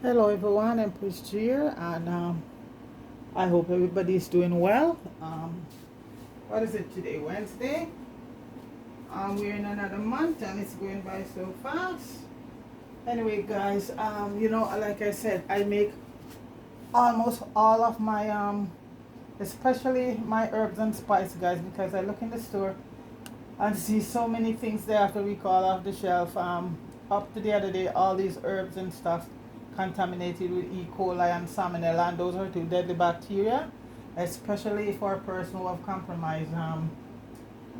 Hello everyone, I'm Chris here, and I hope everybody is doing well. What is it today? Wednesday. We're in another month and it's going by so fast. Anyway, guys, like I said, I make almost all of my especially my herbs and spice, guys, because I look in the store and see so many things there after we call off the shelf. Up to the other day, all these herbs and stuff contaminated with E. coli and salmonella, and those are two deadly bacteria, especially for a person who have compromised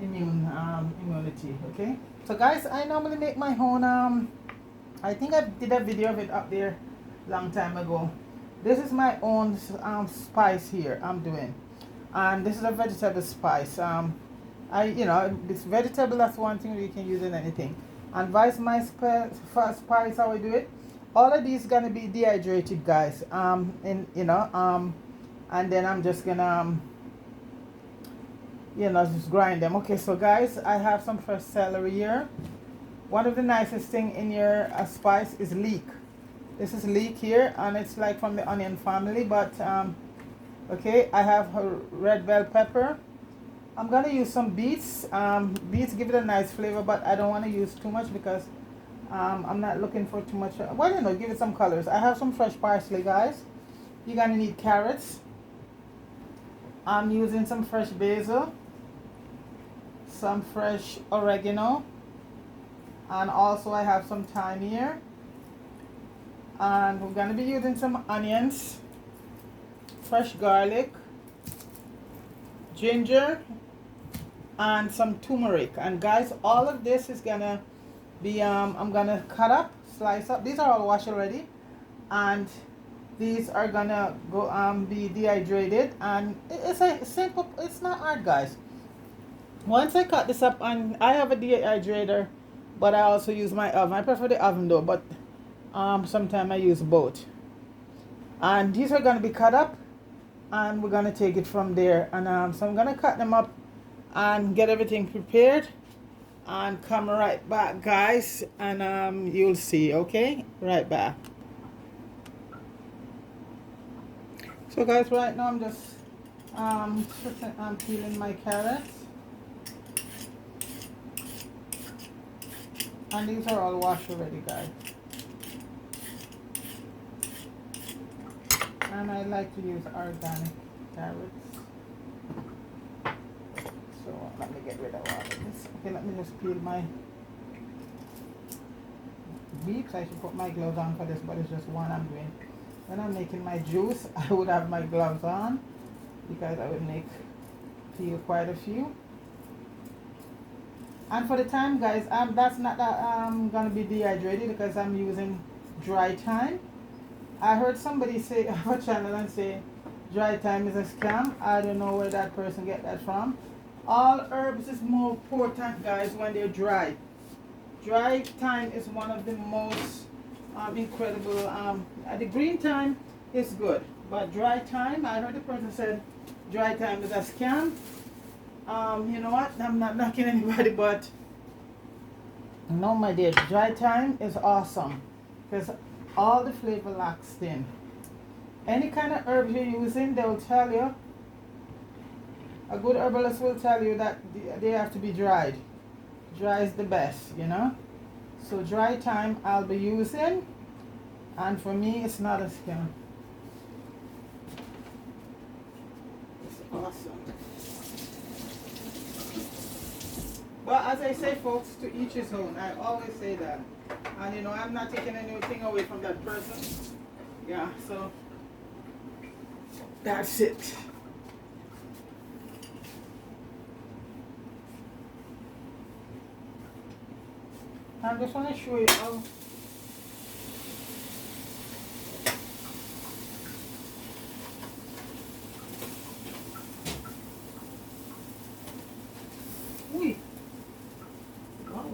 immunity. Okay, so guys, I normally make my own. I think I did a video of it up there long time ago. This is my own spice here I'm doing, and this is a vegetable spice. This vegetable, that's one thing you can use in anything. And vice my spice, how I do it. All of these gonna be dehydrated, guys. And then I'm just gonna just grind them. Okay, so guys, I have some fresh celery here. One of the nicest thing in your spice is leek. This is leek here, and it's like from the onion family, but okay, I have a red bell pepper. I'm gonna use some beets. Beets give it a nice flavor, but I don't want to use too much because I'm not looking for too much. Well, give it some colors. I have some fresh parsley, guys. You're gonna need carrots. I'm using some fresh basil, some fresh oregano, and also I have some thyme here. And we're gonna be using some onions, fresh garlic, ginger, and some turmeric. And guys, all of this is gonna be I'm gonna cut up, slice up. These are all washed already, and these are gonna go be dehydrated. And it's a simple, it's not hard, guys. Once I cut this up, and I have a dehydrator, but I also use my oven. I prefer the oven though, but sometimes I use both. And these are gonna be cut up, and we're gonna take it from there. And so I'm gonna cut them up and get everything prepared and come right back, guys, and you'll see. Okay, right back. So guys, right now I'm just I'm peeling my carrots, and these are all washed already, guys. And I like to use organic carrots. So let me get rid of all of this. Okay, let me just peel my beets. I should put my gloves on for this, but it's just one I'm doing. When I'm making my juice, I would have my gloves on because I would peel quite a few. And for the time, guys, that's not that I'm gonna be dehydrated because I'm using dry thyme. I heard somebody say on a channel and say dry thyme is a scam. I don't know where that person get that from. All herbs is more potent, guys, when they're dry. Dry thyme is one of the most incredible. The green thyme is good, but dry thyme, I heard the person said dry thyme is a scam. You know what? I'm not knocking anybody, but no, my dear, dry thyme is awesome because all the flavor locks in. Any kind of herb you're using, they'll tell you. A good herbalist will tell you that they have to be dried. Dry is the best, So dry thyme I'll be using, and for me it's not a scam. It's awesome. But as I say, folks, to each his own. I always say that. And I'm not taking anything away from that person. Yeah, so that's it. I just want to show you how. Uy. Wow.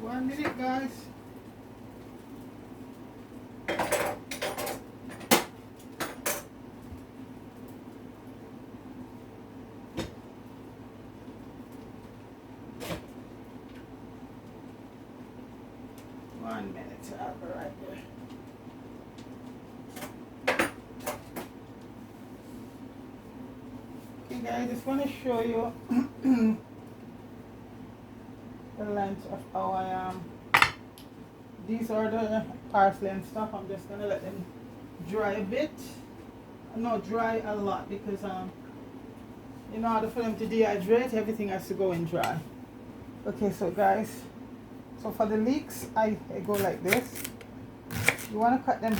1 minute, guys. 1 minute. I'll be right there. Okay guys, I just want to show you the length of how I am. These are the parsley and stuff. I'm just gonna let them dry a bit. No, dry a lot because in order for them to dehydrate, everything has to go in dry. Okay, so guys, so for the leeks, I go like this. You want to cut them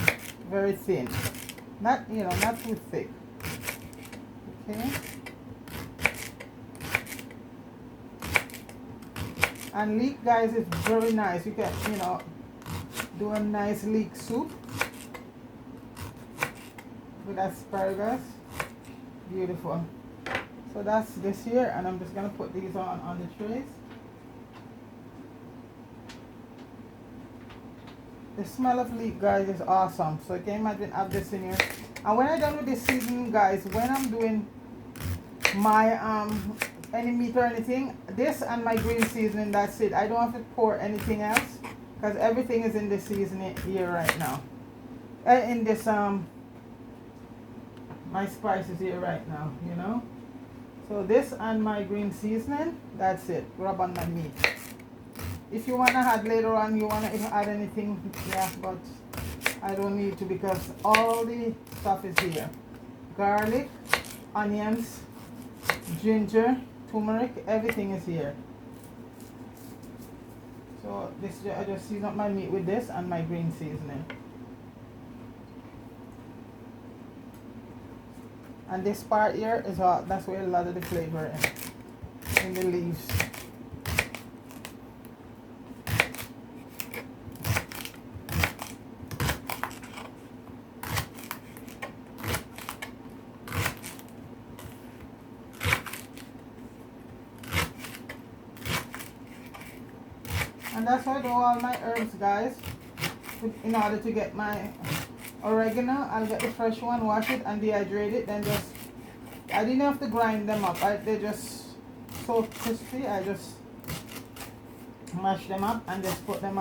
very thin, not not too thick. Okay. And leek, guys, is very nice. You can do a nice leek soup with asparagus. Beautiful. So that's this here, and I'm just gonna put these on the trays. The smell of leek, guys, is awesome. So you can imagine have this in here. And when I'm done with this seasoning, guys, when I'm doing my any meat or anything, this and my green seasoning, that's it. I don't have to pour anything else because everything is in the seasoning here right now. In this my spices here right now, So this and my green seasoning, that's it. Rub on my meat. If you wanna add later on, you wanna add anything, yeah, but I don't need to because all the stuff is here. Garlic, onions, ginger, turmeric, everything is here. So this, I just season up my meat with this and my green seasoning. And this part here is all, that's where a lot of the flavor in the leaves. And that's how I do all my herbs, guys. In order to get my oregano, I'll get the fresh one, wash it and dehydrate it. Then just, I didn't have to grind them up. They're just so crispy. I just mash them up and just put them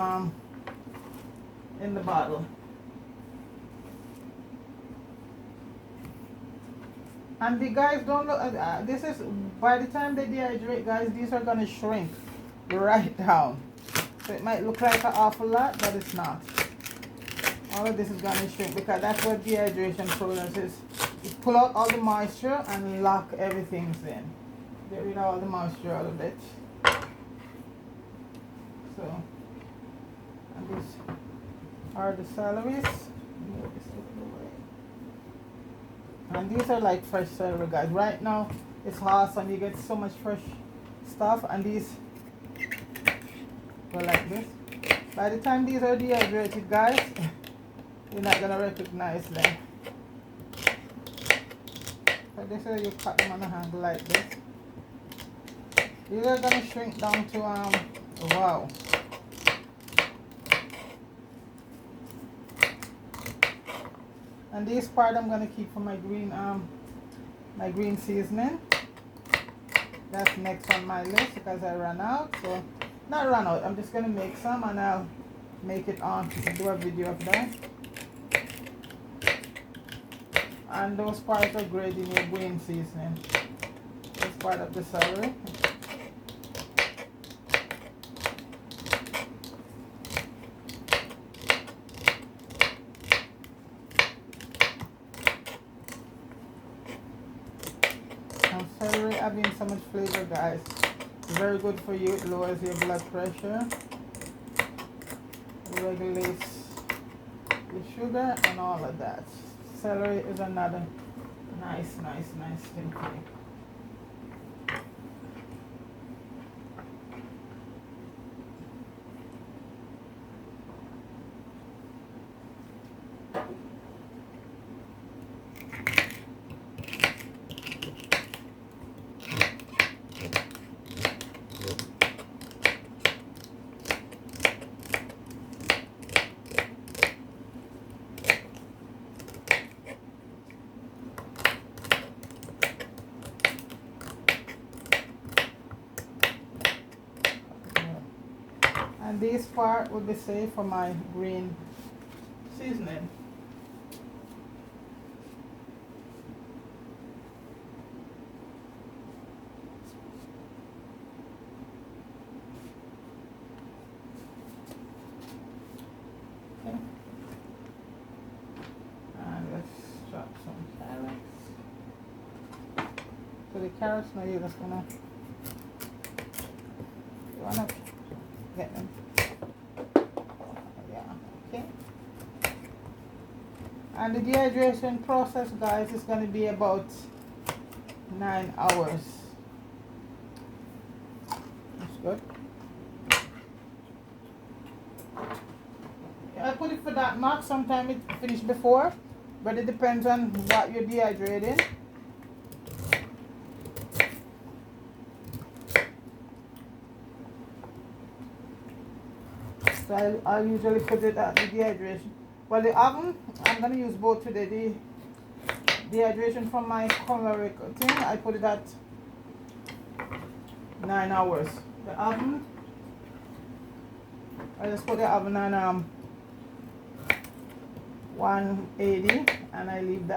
in the bottle. And the guys don't look. This is, by the time they dehydrate, guys, these are gonna shrink right down. So it might look like an awful lot, but it's not. All of this is going to shrink because that's what dehydration process is. You pull out all the moisture and lock everything in. Get rid of all the moisture out of it. So, and these are the celeries. And these are like fresh celery, guys. Right now, it's awesome. You get so much fresh stuff, and these go like this. By the time these are dehydrated, guys, you're not gonna recognize them. So this is, you cut them on a handle like this. These are gonna shrink down to wow. And this part I'm gonna keep for my green seasoning. That's next on my list because I ran out. So not run out, I'm just gonna make some and I'll make it on, do a video of that. And those parts are great in your green seasoning. This part of the celery. And celery having so much flavor, guys. Very good for you. It lowers your blood pressure, regulates your sugar and all of that. Celery is another nice thing for you. base part would be safe for my green seasoning. Okay. And let's chop some carrots. So the carrots now you're just gonna get them. Yeah, okay. And the dehydration process, guys, is gonna be about 9 hours. That's good. I put it for that mark. Sometimes it finish before, but it depends on what you're dehydrating. So I usually put it at the dehydration. Well, the oven, I'm going to use both today. The dehydration from my caloric thing, I put it at 9 hours. The oven, I just put the oven on 180, and I leave the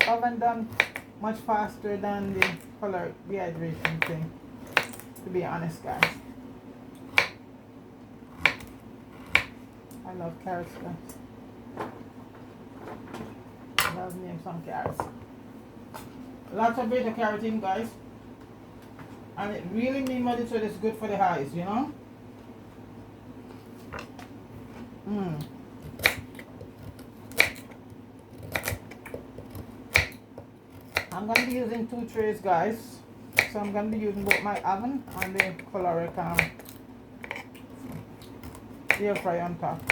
oven done much faster than the caloric dehydration thing, to be honest, guys. I love carrots, guys. Love me some carrots. Lots of beta carotene, guys, and it really means what it said, it's good for the eyes, you know. I'm going to be using 2 trays, guys. So I'm going to be using both my oven and the caloric air fry on top.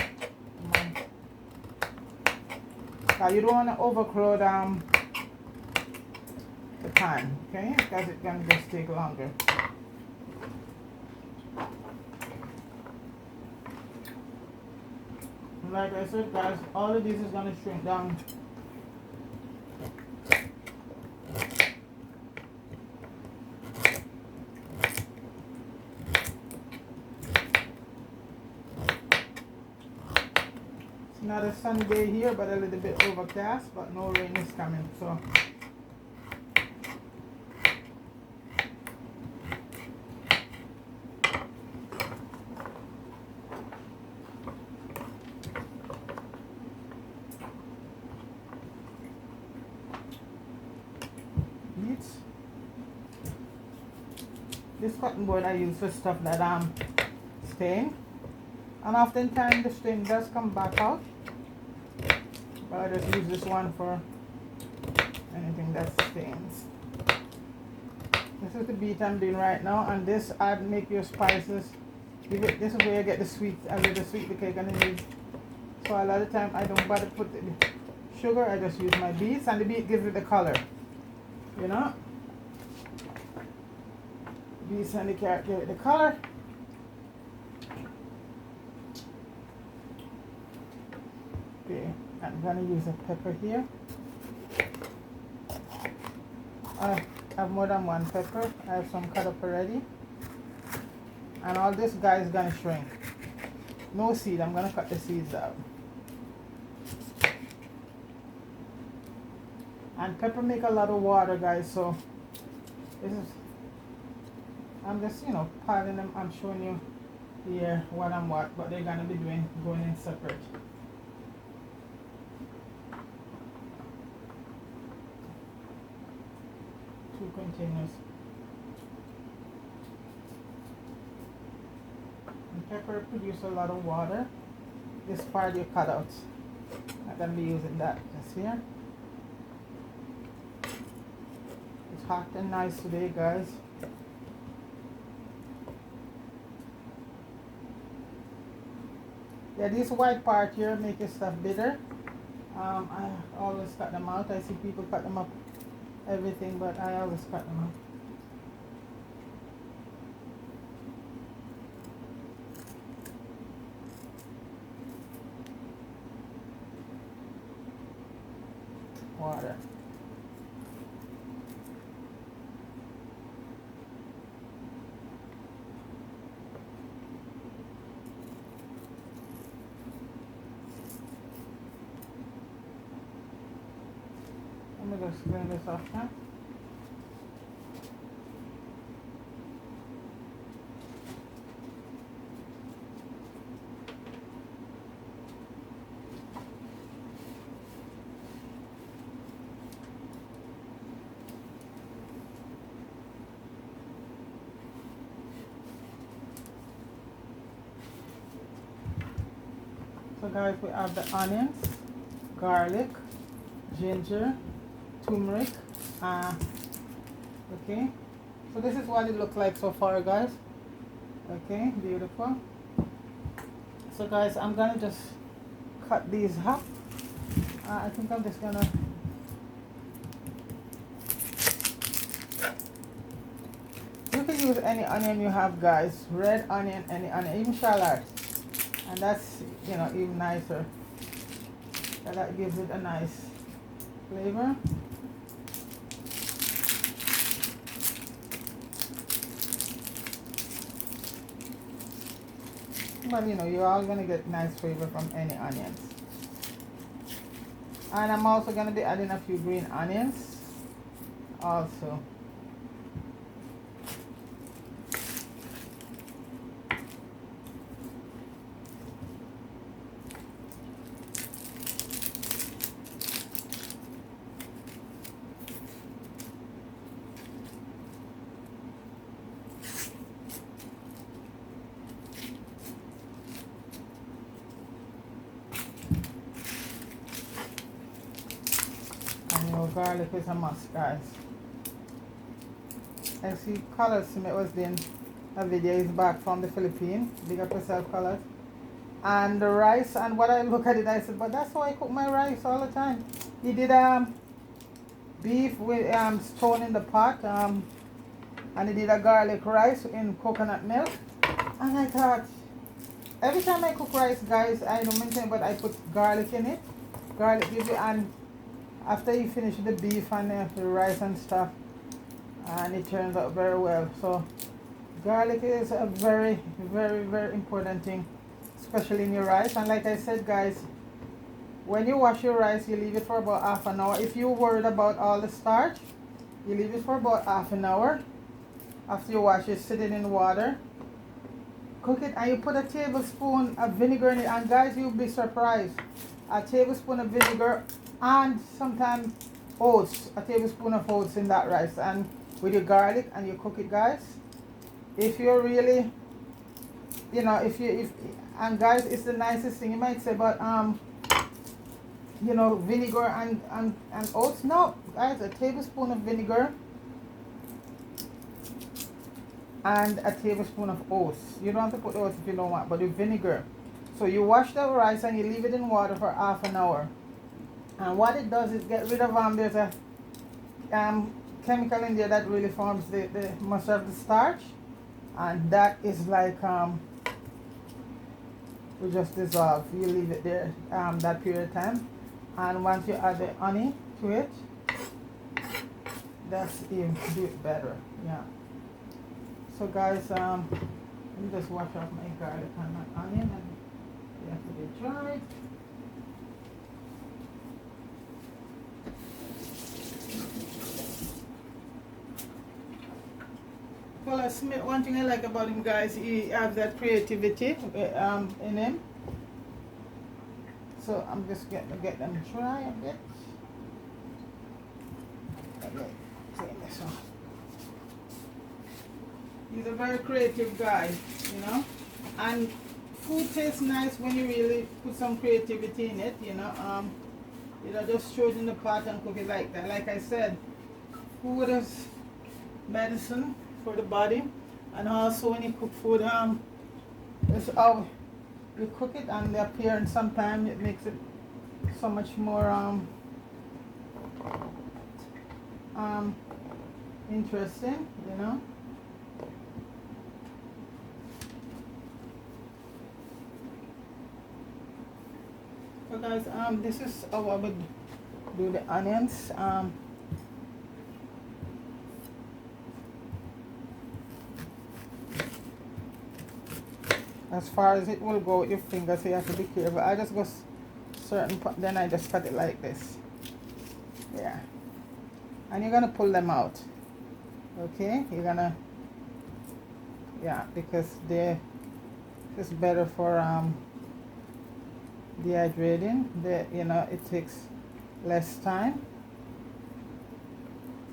Now you don't want to overcrowd the pan, okay? Because it's going to just take longer. Like I said, guys, all of this is going to shrink down. Not a sunny day here, but a little bit overcast, but no rain is coming, so beets. This cotton board I use for stuff that stain, and oftentimes the stain does come back out. But I just use this one for anything that stains. This is the beet I'm doing right now, and this I'd make your spices. This is where you get the sweet, a little sweet because you're gonna need. So a lot of time I don't bother put the sugar. I just use my beets, and the beet gives it the color. You know, beets and the carrot give it the color. Okay. I'm going to use a pepper here. I have more than one pepper. I have some cut up already. And all this guy is going to shrink. No seed. I'm going to cut the seeds out. And pepper make a lot of water, guys. So this is, I'm just, piling them. I'm showing you here what, but they're going to be going in separate. 2 containers. And pepper produces a lot of water. This part you cut out. I'm going to be using that this here. It's hot and nice today, guys. Yeah, this white part here make your stuff bitter. I always cut them out. I see people cut them up everything, but I always cut them out. Water. just clean this off now. So guys, we have the onions, garlic, ginger, turmeric. Okay, so this is what it looks like so far, guys. Okay, beautiful. So guys, I'm gonna just cut these up. I think I'm just gonna you can use any onion you have, guys. Red onion, any onion, even shallot. And that's, you know, even nicer. And that gives it a nice flavor. But you know, you're all gonna get nice flavor from any onions. And I'm also gonna be adding a few green onions also. Garlic is a must, guys. I see Colors Smith was doing a video. He's back from the Philippines. Big up yourself, Colors. And the rice, and what I look at it, I said, but that's how I cook my rice all the time. He did beef with stone in the pot, and he did a garlic rice in coconut milk. And I thought, every time I cook rice, guys, I don't mention, but I put garlic in it. Garlic gives it, and after you finish the beef and the rice and stuff, and it turns out very well. So garlic is a very, very, very important thing, especially in your rice. And like I said, guys, when you wash your rice, you leave it for about half an hour. If you're worried about all the starch, you leave it for about half an hour. After you wash it, sit it in water, cook it, and you put a tablespoon of vinegar in it. And guys, you'll be surprised. A tablespoon of vinegar, and sometimes oats, a tablespoon of oats in that rice, and with your garlic, and you cook it, guys. If you're really, you know, and guys, it's the nicest thing. You might say, but you know, vinegar and oats. No, guys, a tablespoon of vinegar and a tablespoon of oats. You don't have to put oats if you don't want, but the vinegar. So you wash the rice and you leave it in water for half an hour. And what it does is get rid of there's a chemical in there that really forms the much of the starch, and that is like we just dissolve. You leave it there that period of time, and once you add the honey to it, that's even do it better. Yeah. So guys, let me just wash off my garlic and my onion, and they have to be dried. Well, Smith, one thing I like about him, guys, he has that creativity in him. So I'm just going to get them dry a bit. Okay, clean this off. He's a very creative guy, you know. And food tastes nice when you really put some creativity in it, you know. Just throw it in the pot and cook it like that. Like I said, food is medicine for the body, and also when you cook food, it's how you cook it, and the appearance sometimes it makes it so much more interesting, you know. So guys, this is how I would do the onions. As far as it will go with your fingers, so you have to be careful. I just go certain, then I just cut it like this. Yeah. and you're gonna pull them out. Okay, you're gonna, yeah, because they're just better for dehydrating. You know, it takes less time.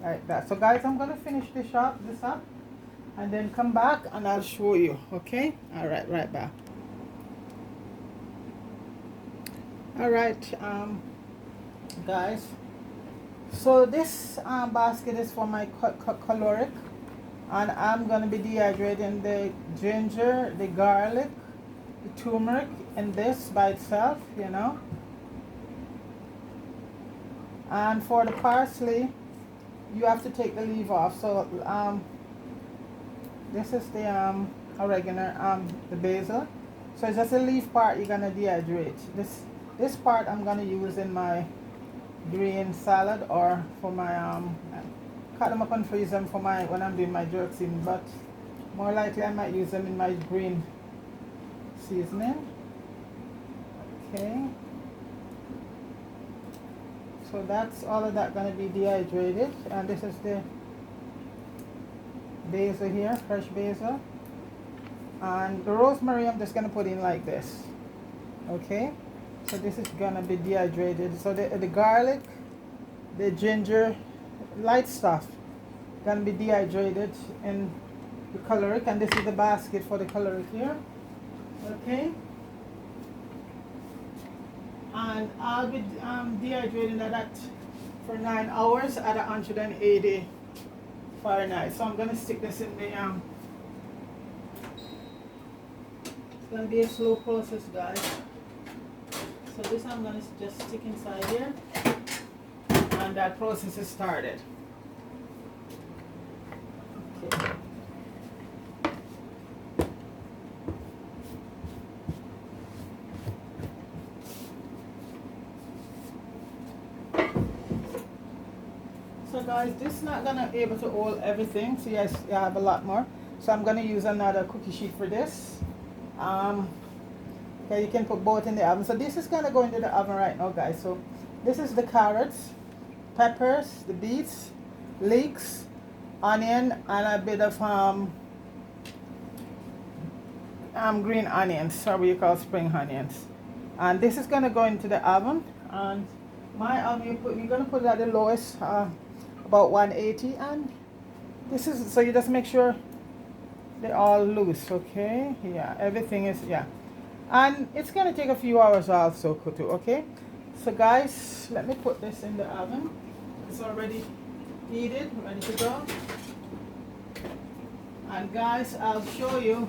Like that. So guys, I'm gonna finish this up, and then come back and I'll show you. Okay, all right, right back. All right, guys, so this basket is for my caloric, and I'm gonna be dehydrating the ginger, the garlic, the turmeric, and this by itself, you know. And for the parsley, you have to take the leaf off. So this is the oregano, the basil. So it's just the leaf part you're gonna dehydrate. This part I'm gonna use in my green salad, or for my cut them up and freeze them for my when I'm doing my jerk seasoning. But more likely I might use them in my green seasoning. Okay. So that's all of that gonna be dehydrated, and this is the basil here, fresh basil, and the rosemary I'm just gonna put in like this. Okay, so this is gonna be dehydrated. So the garlic, the ginger, light stuff gonna be dehydrated in the caloric, and this is the basket for the caloric here. Okay, and I'll be dehydrating that for 9 hours at 180 Fahrenheit. So I'm gonna stick this in the it's gonna be a slow process, guys. So this I'm gonna just stick inside here, and that process is started. Okay. So guys, this is not gonna be able to hold everything, so yes, you have a lot more. So I'm gonna use another cookie sheet for this. Okay, you can put both in the oven. So this is gonna go into the oven right now, guys. So this is the carrots, peppers, the beets, leeks, onion, and a bit of green onions, or what you call spring onions. And this is gonna go into the oven. And my oven, you're gonna put it at the lowest, about 180, and this is, so you just make sure they're all loose. Okay, yeah, everything is, yeah, and it's gonna take a few hours also too. Okay, so guys, let me put this in the oven. It's already heated, ready to go. And guys, I'll show you,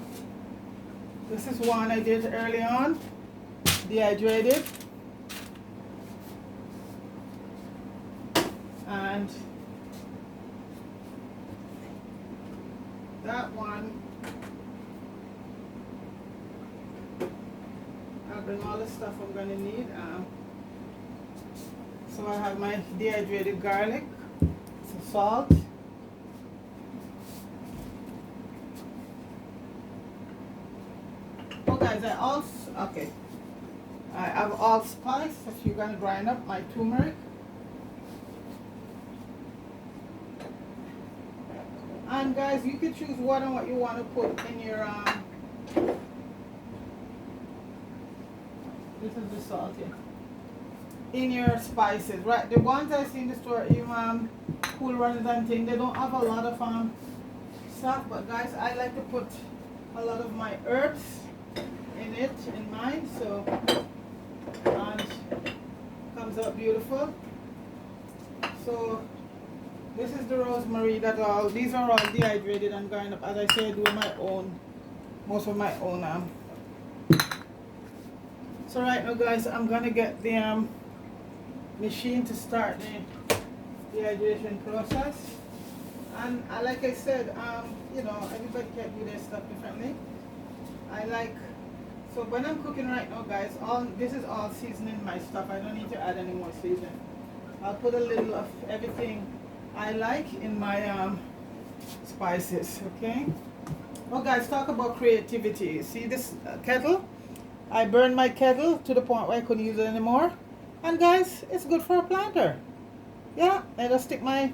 this is one I did early on, dehydrated, and that one, I'll bring all the stuff I'm gonna need. So I have my dehydrated garlic, some salt, oh guys, I have allspice. If you're gonna grind up my turmeric, and guys, you can choose what you want to put in your this is the salt here, in your spices, right? The ones I see in the store, even Cool Runners and things, they don't have a lot of stuff, but guys, I like to put a lot of my herbs in mine, so, and comes out beautiful. So this is the rosemary these are all dehydrated and grind up. As I say, I do my own, most of my own. So right now, guys, I'm gonna get the machine to start the dehydration process. And like I said, you know, everybody can do their stuff differently. So when I'm cooking right now, guys, this is all seasoning my stuff. I don't need to add any more seasoning. I'll put a little of everything I like in my spices. Okay. Well, guys, talk about creativity. See this kettle? I burned my kettle to the point where I couldn't use it anymore. And guys, it's good for a planter. Yeah, I just stick my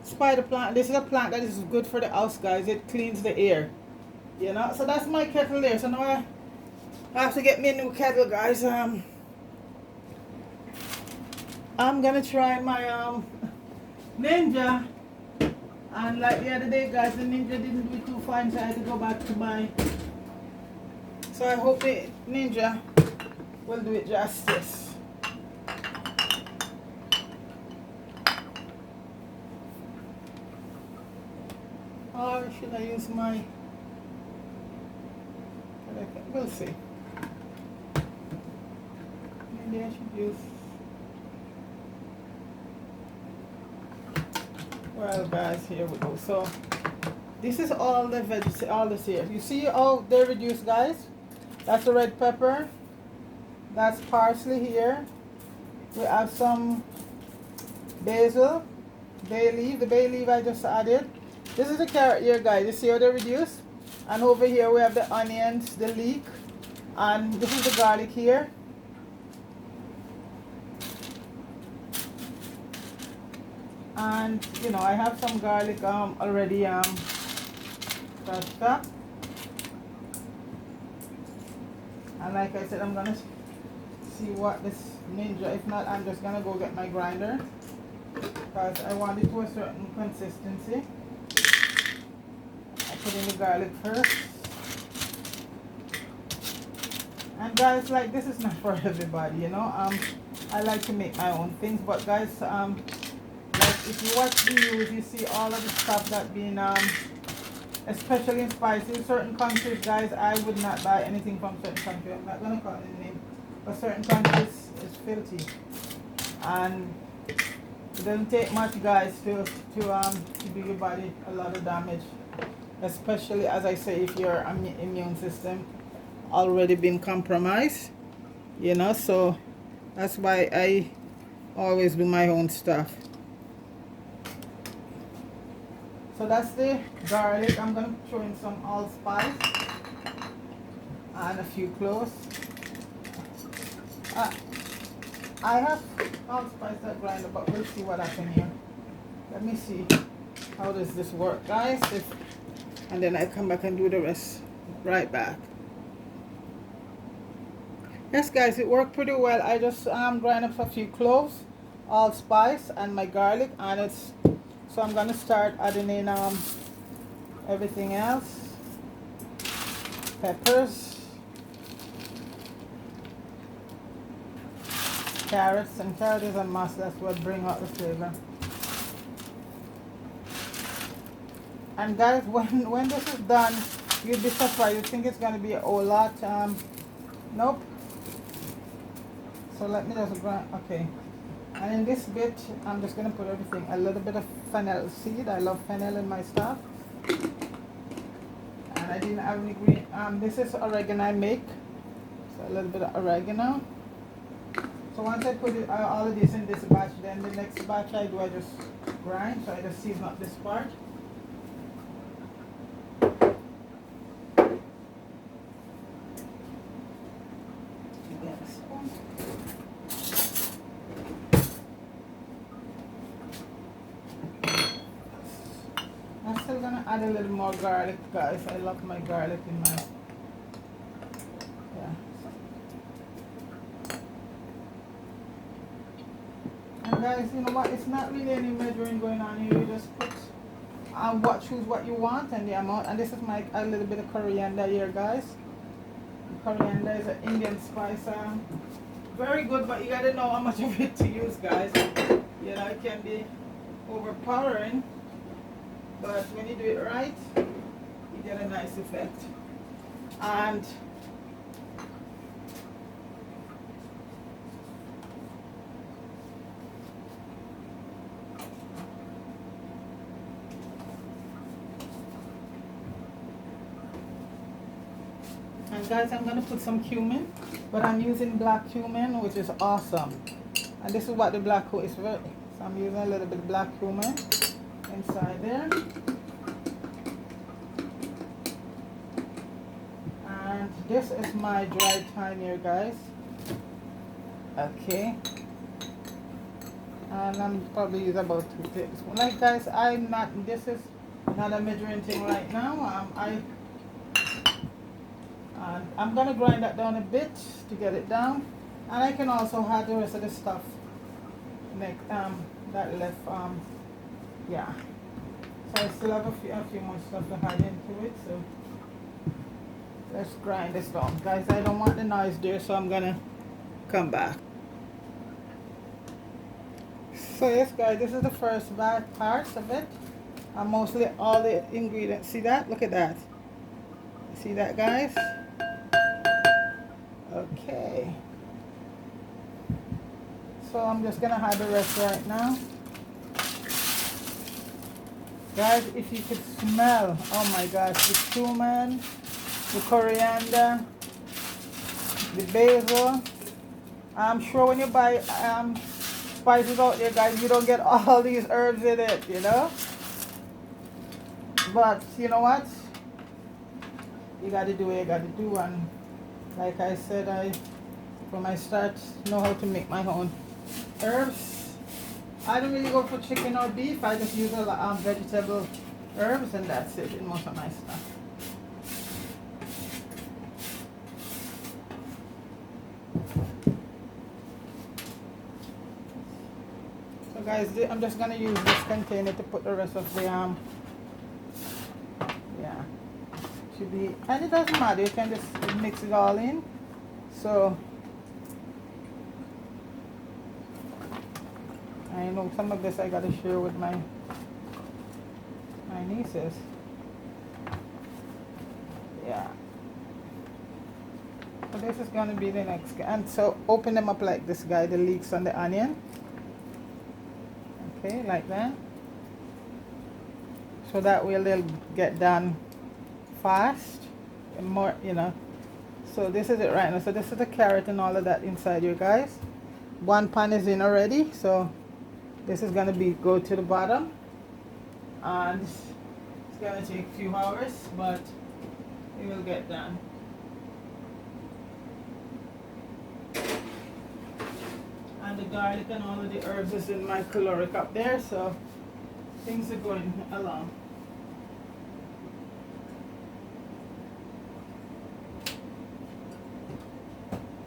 spider plant. This is a plant that is good for the house, guys. It cleans the air. You know, so that's my kettle there. So now I have to get me a new kettle, guys. I'm gonna try my Ninja, and like the other day, guys, the Ninja didn't do too fine, so I had to go back to my. So I hope the Ninja will do it justice. Or should I use my? We'll see. Maybe I should use. Well, guys, here we go. So this is all the veggies, all this here. You see how they're reduced, guys? That's the red pepper. That's parsley here. We have some basil, bay leaf. The bay leaf I just added. This is the carrot here, guys. You see how they're reduced? And over here we have the onions, the leek, and this is the garlic here. And you know, I have some garlic already crushed up. And like I said, I'm gonna see what this Ninja. If not, I'm just gonna go get my grinder because I want it to a certain consistency. I put in the garlic first. And guys, like, this is not for everybody, you know. I like to make my own things, but guys, like if you watch the news, you see all of the stuff that being especially in spices, certain countries, guys, I would not buy anything from certain countries. I'm not gonna call it the name, but certain countries is filthy, and it doesn't take much, guys, to do your body a lot of damage, especially, as I say, if your immune system already been compromised, you know. So that's why I always do my own stuff. So that's the garlic. I'm gonna throw in some allspice and a few cloves. I have allspice that grinder, but we'll see what happens here. Let me see how does this work, guys. And then I come back and do the rest right back. Yes, guys, it worked pretty well. I just grind up a few cloves, allspice, and my garlic, and it's. So I'm gonna start adding in everything else. Peppers, carrots, and carrot is a must. That's what bring out the flavor. And guys, when this is done, you'll be surprised. You think it's gonna be a whole lot. Nope. So let me just grind. Okay. And in this bit, I'm just going to put everything. A little bit of fennel seed. I love fennel in my stuff. And I didn't have any green. This is oregano I make. So a little bit of oregano. So once I put it, all of this in this batch, then the next batch I do, I just grind. So I just season up this part. I'm still gonna add a little more garlic, guys. I love my garlic in my, yeah. And guys, you know what? It's not really any measuring going on here. You just put, choose what you want and the amount. And this is my a little bit of coriander here, guys. Coriander is an Indian spice. Very good, but you gotta know how much of it to use, guys. You know, it can be overpowering. But when you do it right, you get a nice effect. And guys, I'm gonna put some cumin, but I'm using black cumin, which is awesome. And this is what the black is very. So I'm using a little bit of black cumin inside there. And this is my dry thyme here, guys. Okay. And I'm probably use about 2 tablespoons. Like guys, this is not a measuring thing right now. I'm gonna grind that down a bit to get it down. And I can also add the rest of the stuff next, that left, yeah. So I still have a few more stuff to add into it, so let's grind this down. Guys, I don't want the noise there, so I'm gonna come back. So yes guys, this is the first part of it. And mostly all the ingredients. See that? Look at that. See that guys? Okay. So I'm just gonna add the rest right now. Guys, if you could smell, oh my gosh, the cumin, the coriander, the basil. I'm sure when you buy spices out there, guys, you don't get all these herbs in it, you know? But you know what? You gotta do what you gotta do, and like I said, from my start know how to make my own herbs. I don't really go for chicken or beef. I just use a lot of vegetable herbs, and that's it in most of my stuff. So guys, I'm just gonna use this container to put the rest of the yeah, should be, and it doesn't matter. You can just mix it all in. So I know some of this I gotta share with my nieces. Yeah. So this is gonna be the next guy. And so open them up like this guy, the leeks on the onion. Okay, like that. So that way they'll get done fast and more, you know. So this is it right now. So this is the carrot and all of that inside here, guys. One pan is in already, so this is gonna go to the bottom, and it's gonna take a few hours, but it will get done. And the garlic and all of the herbs is in my caloric up there, so things are going along.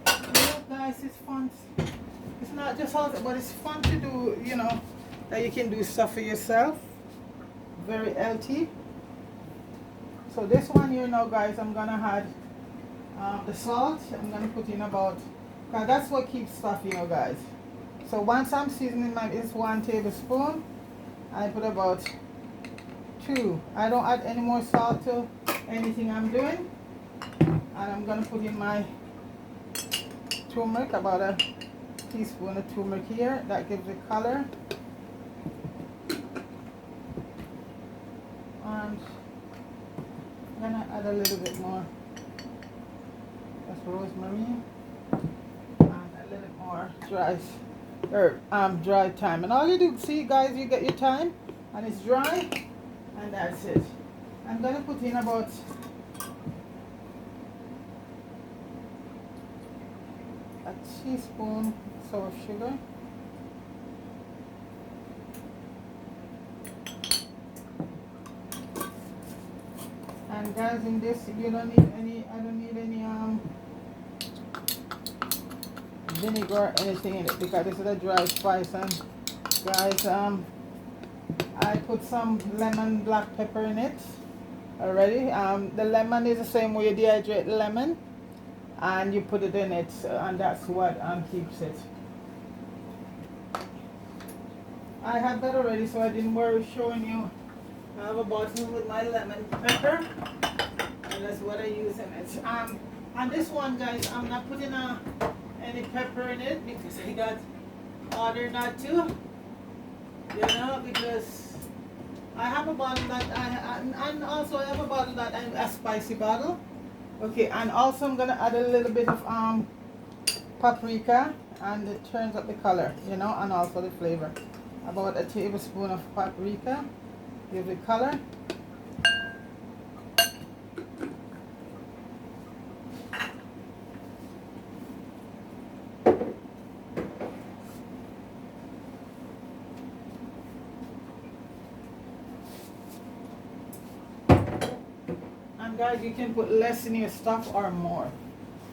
Yeah, guys, it's fun. It's not just all that, but it's fun to do, you know, that you can do stuff for yourself. Very healthy. So this one here now, guys, I'm gonna add the salt. I'm gonna put in about, cause that's what keeps stuff, you know, guys. So once I'm seasoning it's 1 tablespoon. I put about 2. I don't add any more salt to anything I'm doing. And I'm gonna put in my turmeric, about a teaspoon of turmeric here. That gives it color. And I'm gonna add a little bit more. That's rosemary. And a little more dry thyme. And all you do, see guys, you get your thyme and it's dry, and that's it. I'm gonna put in about a teaspoon of sugar. And guys, in this you don't need any, I don't need any vinegar or anything in it, because this is a dry spice. And guys, I put some lemon black pepper in it already. The lemon is the same way you dehydrate the lemon, and you put it in it, and that's what keeps it. I have that already, so I didn't worry showing you. I have a bottle with my lemon pepper, and that's what I use in it. And this one, guys, I'm not putting any pepper in it because I got ordered not to, you know, because I have a bottle that and also I have a bottle that a spicy bottle. Okay, and also I'm gonna add a little bit of paprika, and it turns up the color, you know, and also the flavor. About a tablespoon of paprika, give it color. guys, you can put less in your stuff or more,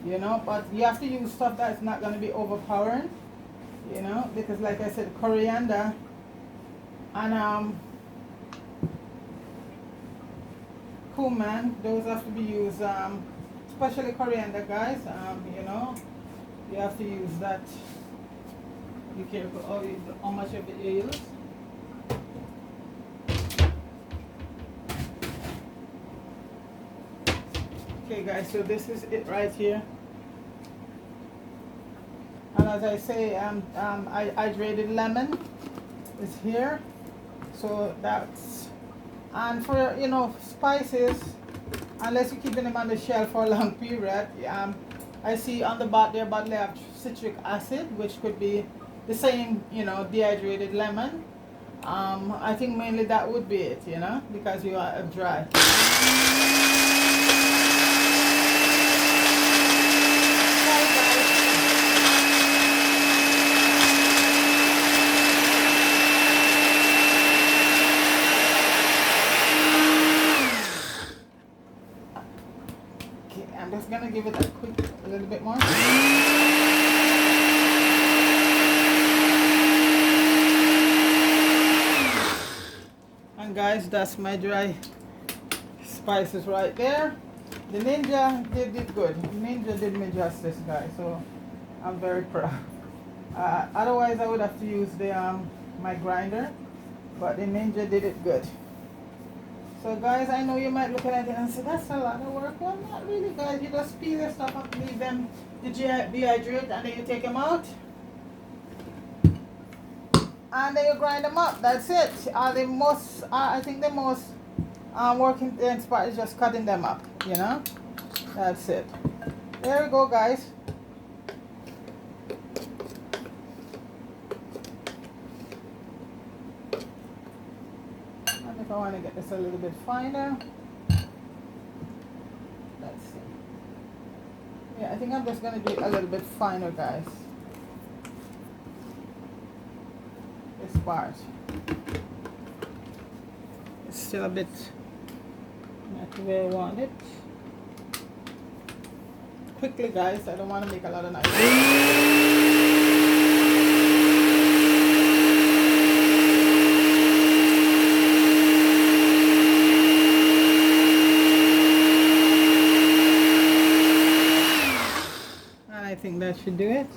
you know, but you have to use stuff that's not going to be overpowering, you know, because like I said, coriander and cumin, those have to be used, especially coriander, guys. You know, you have to use that. Be careful how much of it you use. Okay guys, so this is it right here. And as I say, I hydrated lemon is here. So that's, and for, you know, spices, unless you're keeping them on the shelf for a long period, I see on the bottle they have citric acid, which could be the same, you know, dehydrated lemon. I think mainly that would be it, you know, because you are dry. Okay, I'm just gonna give it a little bit more. And guys, that's my dry spices right there. The Ninja did good. Ninja did me justice, guys. So I'm very proud. Otherwise, I would have to use the my grinder, but the Ninja did it good. So guys, I know you might look at it and say that's a lot of work. Well, not really, guys. You just peel your stuff up, leave them to dehydrate, and then you take them out. And then you grind them up. That's it. The most, I think the most working part is just cutting them up. You know, that's it. There we go, guys. And if I want to get this a little bit finer, let's see. Yeah, I think I'm just gonna do it a little bit finer, guys. This part. It's still a bit not the way I want it. Quickly, guys, I don't want to make a lot of noise. And I think that should do it.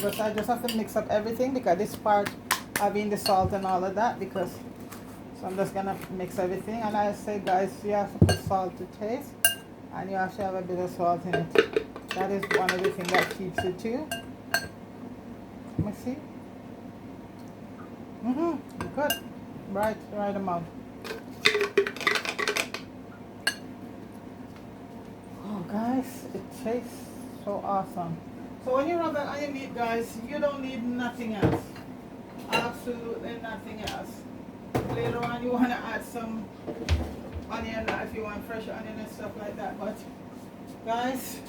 But I just have to mix up everything because this part having the salt and all of that, because so I'm just gonna mix everything. And I say, guys, you have to put salt to taste, and you have to have a bit of salt in it. That is one of the things that keeps it too. Let me see. Good. Right amount. Oh guys, it tastes so awesome. So when you rub that on your meat, guys, you don't need nothing else. Absolutely nothing else. Later on, you want to add some onion if you want fresh onion and stuff like that. But guys,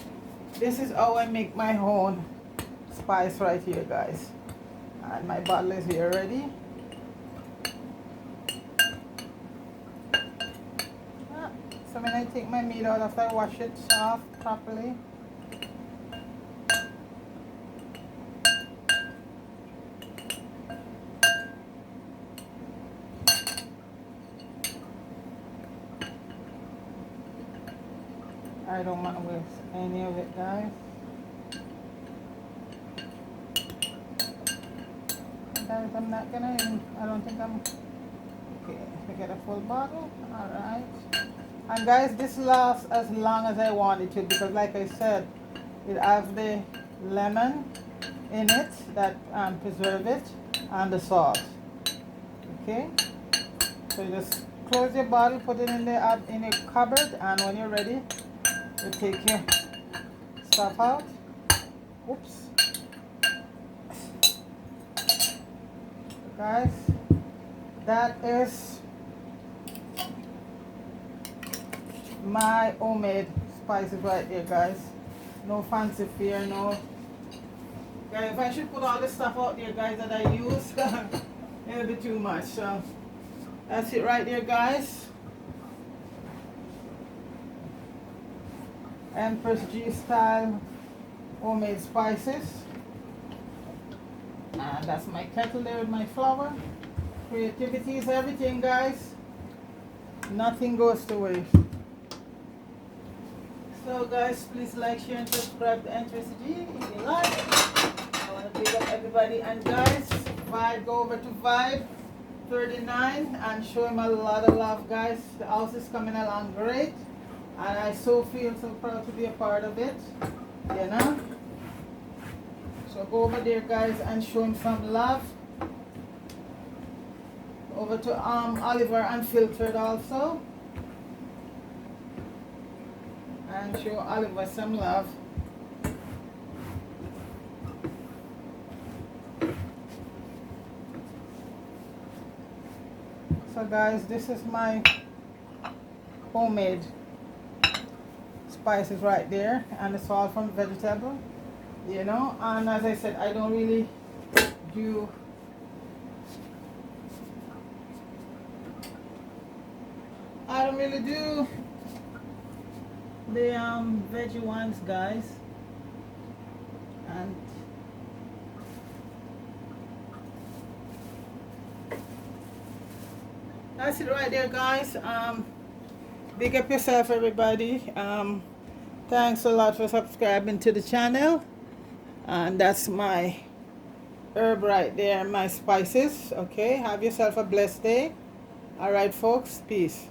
this is how I make my own spice right here, guys. And my bottle is here ready. So when I take my meat out after I wash it off properly, I don't want to waste any of it, guys. Guys, I'm not gonna even, I don't think I'm, okay, I get a full bottle, alright. And guys, this lasts as long as I want it to, because like I said, it has the lemon in it that preserve it, and the salt. Okay, so you just close your bottle, put it in your cupboard, and when you're ready, you take your stuff out. Oops. Guys, that is my homemade spices right there, guys. No fancy fear, no. Guys, if I should put all this stuff out there, guys, that I use, it'll be too much. So that's it right there, guys. Empress G style homemade spices. And that's my kettle there with my flour. Creativity is everything, guys. Nothing goes to waste. So guys, please like, share, and subscribe to Empress G if you like. I want to big up everybody. And guys, go over to Vibe 39 and show him a lot of love, guys. The house is coming along great. And I feel so proud to be a part of it. You know? So go over there, guys, and show him some love. Over to Oliver Unfiltered also. And show Oliver some love. So guys, this is my homemade spices right there, and it's all from vegetable, you know. And as I said, I don't really do the veggie ones, guys. And that's it right there, guys. Big up yourself, everybody. Thanks a lot for subscribing to the channel. And that's my herb right there, my spices. Okay, have yourself a blessed day. All right, folks, peace.